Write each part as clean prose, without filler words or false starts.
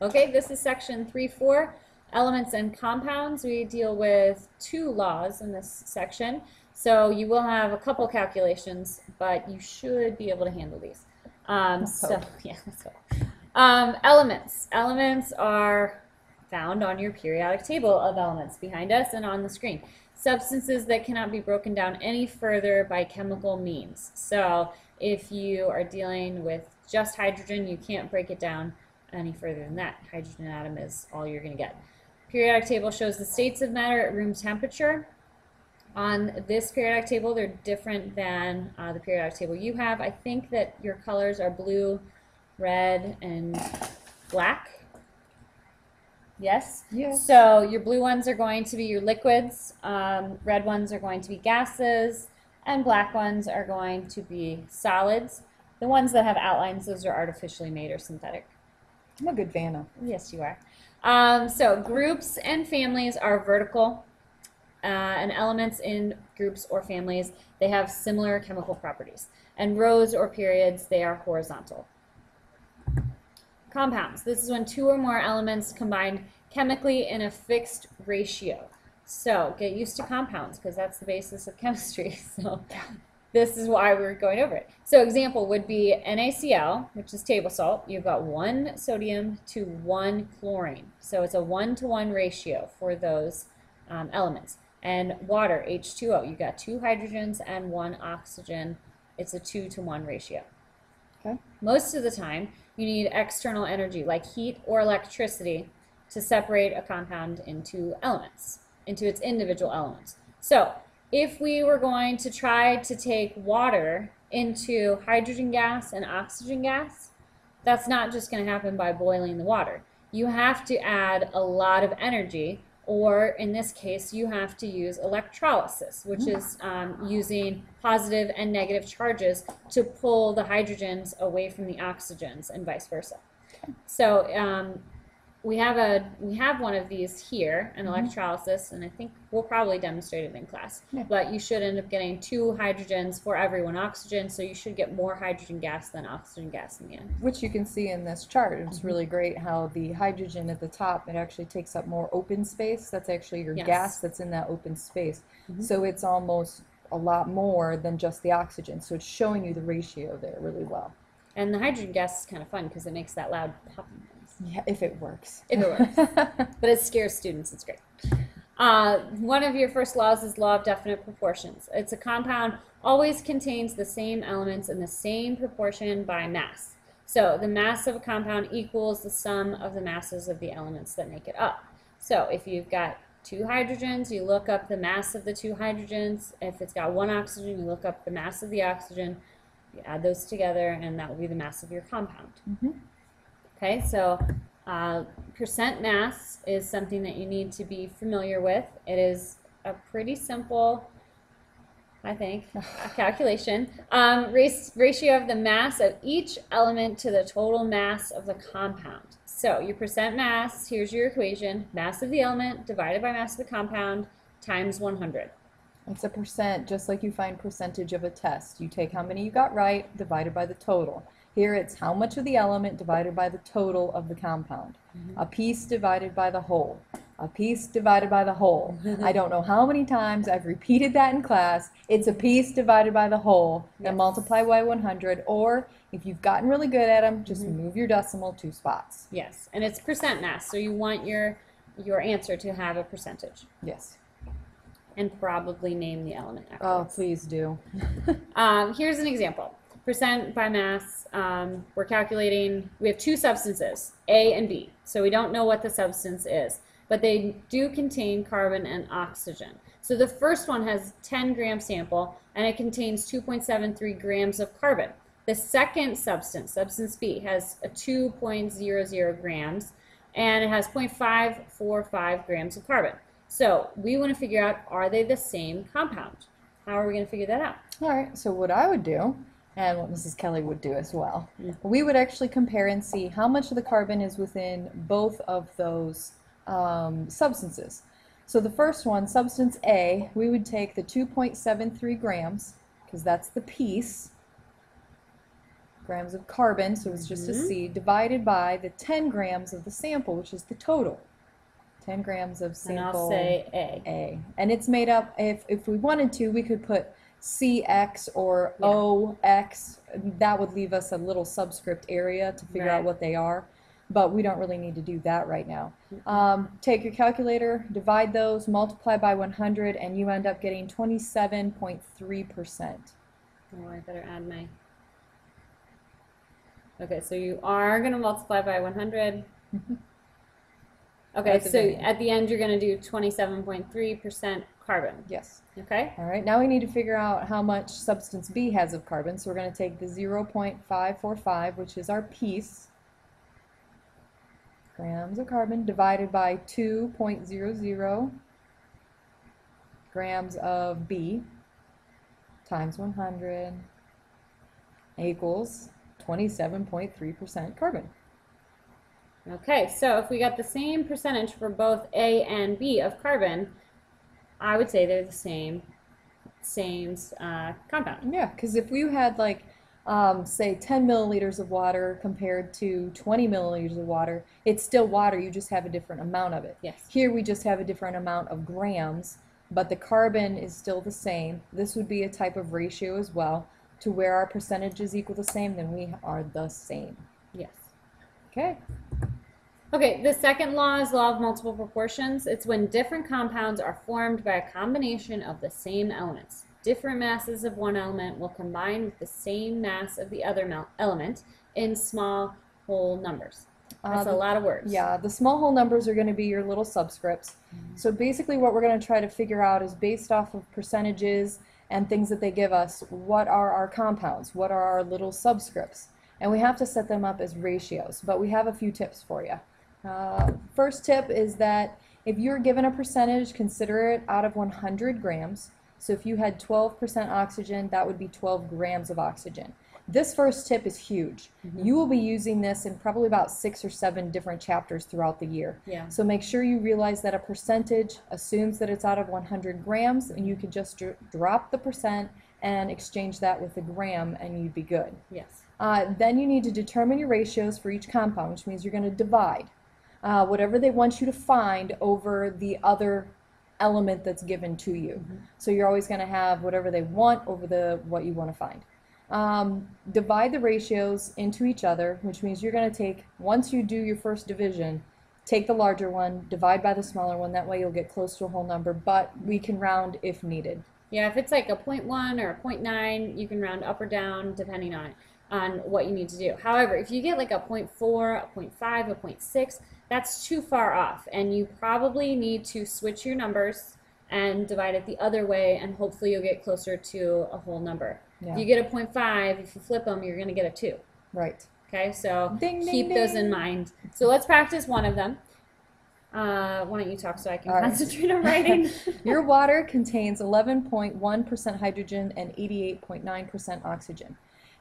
Okay, this is section 3.4, elements and compounds. We deal with two laws in this section. So you will have a couple calculations, but you should be able to handle these. Yeah, let's go. Elements. Elements are found on your periodic table of elements behind us and on the screen. Substances that cannot be broken down any further by chemical means. So if you are dealing with just hydrogen, you can't break it down any further than that. Hydrogen atom is all you're going to get. Periodic table shows the states of matter at room temperature. On this periodic table, they're different than the periodic table you have. I think that your colors are blue, red, and black. Yes? Yes. So your blue ones are going to be your liquids, red ones are going to be gases, and black ones are going to be solids. The ones that have outlines, those are artificially made or synthetic. I'm a good fan of. Yes, you are. So groups and families are vertical, and elements in groups or families, they have similar chemical properties. And rows or periods, they are horizontal. Compounds. This is when two or more elements combine chemically in a fixed ratio. So get used to compounds because that's the basis of chemistry. So this is why we're going over it. So example would be NaCl, which is table salt. You've got 1 sodium to 1 chlorine. So it's a 1-to-1 ratio for those elements. And water, H2O, you've got 2 hydrogens and 1 oxygen. It's a 2-to-1 ratio. Okay. Most of the time, you need external energy like heat or electricity to separate a compound into elements, into its individual elements. So if we were going to try to take water into hydrogen gas and oxygen gas, that's not just going to happen by boiling the water. You have to add a lot of energy, or in this case, you have to use electrolysis, which is using positive and negative charges to pull the hydrogens away from the oxygens and vice versa. So we have one of these here, an electrolysis, and I think we'll probably demonstrate it in class. Yeah. But you should end up getting 2 hydrogens for every 1 oxygen, so you should get more hydrogen gas than oxygen gas in the end. Which you can see in this chart. It's really great how the hydrogen at the top, it actually takes up more open space. That's actually your Yes. gas that's in that open space. So it's almost a lot more than just the oxygen. So it's showing you the ratio there really well. And the hydrogen gas is kind of fun because it makes that loud popping noise. Yeah, if it works. If it works. But it scares students. It's great. One of your first laws is law of definite proportions. It's a compound always contains the same elements in the same proportion by mass. So the mass of a compound equals the sum of the masses of the elements that make it up. So if you've got 2 hydrogens, you look up the mass of the 2 hydrogens. If it's got 1 oxygen, you look up the mass of the oxygen. You add those together, and that will be the mass of your compound. Okay, so percent mass is something that you need to be familiar with. It is a pretty simple, I think, calculation. Ratio of the mass of each element to the total mass of the compound. So your percent mass, here's your equation, mass of the element divided by mass of the compound times 100. It's a percent, just like you find percentage of a test. You take how many you got right divided by the total. Here it's how much of the element divided by the total of the compound. A piece divided by the whole. A piece divided by the whole. I don't know how many times I've repeated that in class. It's a piece divided by the whole. Then multiply by 100. Or if you've gotten really good at them, just move your decimal 2 spots. Yes, and it's percent mass, so you want your answer to have a percentage. Yes. And probably name the element Oh, afterwards. please do. Here's an example. Percent by mass, we're calculating, we have 2 substances, A and B. So we don't know what the substance is, but they do contain carbon and oxygen. So the first one has 10 gram sample, and it contains 2.73 grams of carbon. The second substance, substance B, has a 2.00 grams, and it has 0.545 grams of carbon. So we want to figure out, are they the same compound? How are we going to figure that out? All right, so what I would do, and what Mrs. Kelly would do as well, we would actually compare and see how much of the carbon is within both of those substances. So the first one, substance A, we would take the 2.73 grams, because that's the piece, grams of carbon, so it's just a C, divided by the 10 grams of the sample, which is the total. 10 grams of sample. And I'll say A. A. And it's made up, if we wanted to, we could put CX or Yeah. OX. That would leave us a little subscript area to figure out Right. what they are. But we don't really need to do that right now. Take your calculator, divide those, multiply by 100, and you end up getting 27.3%. Oh, I better add my. Okay, so you are going to multiply by 100. Okay, At the so very end. at the end you're going to do 27.3% carbon. Yes. Okay? All right, now we need to figure out how much substance B has of carbon. So we're going to take the 0.545, which is our piece, grams of carbon, divided by 2.00 grams of B times 100 equals 27.3% carbon. Okay, so if we got the same percentage for both A and B of carbon, I would say they're the same compound. Yeah, because if we had like, say 10 milliliters of water compared to 20 milliliters of water, it's still water, you just have a different amount of it. Yes. Here we just have a different amount of grams, but the carbon is still the same. This would be a type of ratio as well, to where our percentages equal the same, then we are the same. Yes. Okay. Okay, the second law is law of multiple proportions. It's when different compounds are formed by a combination of the same elements. Different masses of one element will combine with the same mass of the other element in small whole numbers. That's a lot of words. Yeah, the small whole numbers are going to be your little subscripts. So basically what we're going to try to figure out is based off of percentages and things that they give us, what are our compounds? What are our little subscripts? And we have to set them up as ratios, but we have a few tips for you. First tip is that if you're given a percentage, consider it out of 100 grams. So if you had 12% oxygen, that would be 12 grams of oxygen. This first tip is huge. You will be using this in probably about 6 or 7 different chapters throughout the year. Yeah. So make sure you realize that a percentage assumes that it's out of 100 grams, and you could just drop the percent and exchange that with a gram, and you'd be good. Yes. Then you need to determine your ratios for each compound, which means you're going to divide whatever they want you to find over the other element that's given to you. So you're always going to have whatever they want over what you want to find. Divide the ratios into each other, which means you're going to take, once you do your first division, take the larger one, divide by the smaller one. That way you'll get close to a whole number, but we can round if needed. Yeah, if it's like a 0.1 or a 0.9, you can round up or down depending on what you need to do. However, if you get like a 0.4, a 0.5, a 0.6, that's too far off, and you probably need to switch your numbers and divide it the other way, and hopefully you'll get closer to a whole number. Yeah. If you get a 0.5, if you flip them, you're going to get a 2. Right. Okay, so Ding, ding, keep those in ding. mind. So let's practice one of them. Why don't you talk so I can All right. concentrate on writing? Your water contains 11.1% hydrogen and 88.9% oxygen,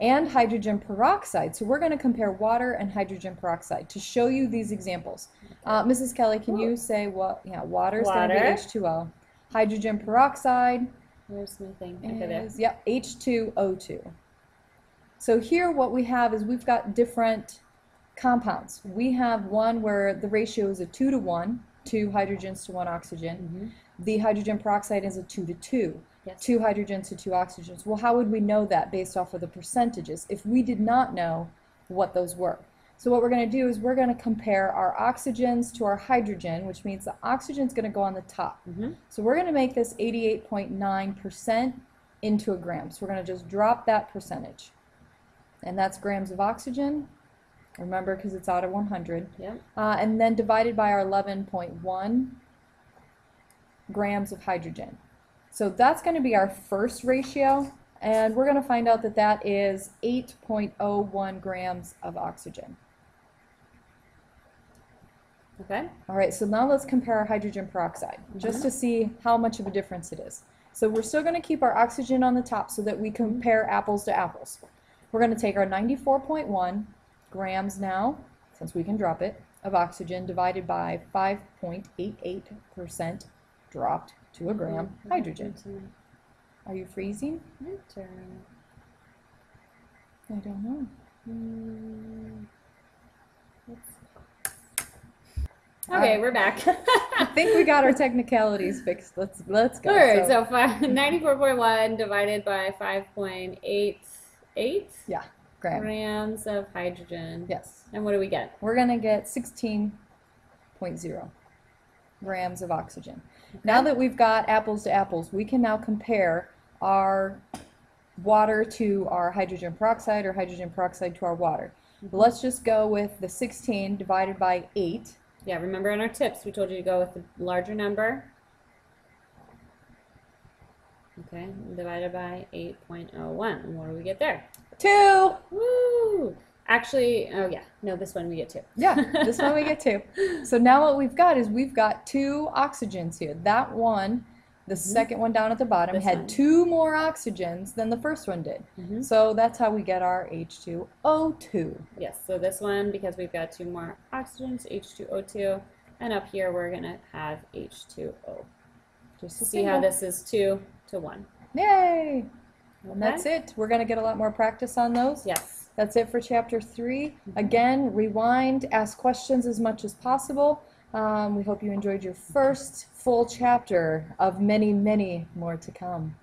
and hydrogen peroxide. So we're going to compare water and hydrogen peroxide to show you these examples. Mrs. Kelly, can you say what? Yeah, water is going to be Water. H2O. Hydrogen peroxide Where's my thing? Okay, there. is, yep, H2O2. So here what we have is we've got different compounds. We have one where the ratio is a 2 to 1, 2 hydrogens to 1 oxygen. The hydrogen peroxide is a 2 to 2. Yes. 2 hydrogens to 2 oxygens. Well, how would we know that based off of the percentages if we did not know what those were? So what we're going to do is we're going to compare our oxygens to our hydrogen, which means the oxygen is going to go on the top. So we're going to make this 88.9% into a gram. So we're going to just drop that percentage. And that's grams of oxygen. Remember, because it's out of 100. Yep. And then divided by our 11.1 grams of hydrogen. So that's going to be our first ratio, and we're going to find out that that is 8.01 grams of oxygen. Okay. All right, so now let's compare our hydrogen peroxide, just to see how much of a difference it is. So we're still going to keep our oxygen on the top so that we compare apples to apples. We're going to take our 94.1 grams now, since we can drop it, of oxygen divided by 5.88% dropped to a gram hydrogen. Are you freezing? I don't know. Okay, we're back. I think we got our technicalities fixed. Let's go. All right, so 94.1 divided by 5.88 yeah, gram. grams of hydrogen. Yes. And what do we get? We're going to get 16.0 grams of oxygen. Now that we've got apples to apples, we can now compare our water to our hydrogen peroxide or hydrogen peroxide to our water. Let's just go with the 16 divided by 8. Yeah, remember in our tips, we told you to go with the larger number. Okay, divided by 8.01. And what do we get there? 2! Woo! Actually, oh yeah, no, this one we get 2. Yeah, this one we get 2. So now what we've got is we've got 2 oxygens here. That one, the second one down at the bottom, This had one. 2 more oxygens than the first one did. So that's how we get our H2O2. Yes, so this one, because we've got 2 more oxygens, H2O2, and up here we're going to have H2O. Just To to see how this is 2 to 1. Yay! And Okay? that's it. We're going to get a lot more practice on those. Yes. That's it for chapter 3. Again, rewind, ask questions as much as possible. We hope you enjoyed your first full chapter of many, many more to come.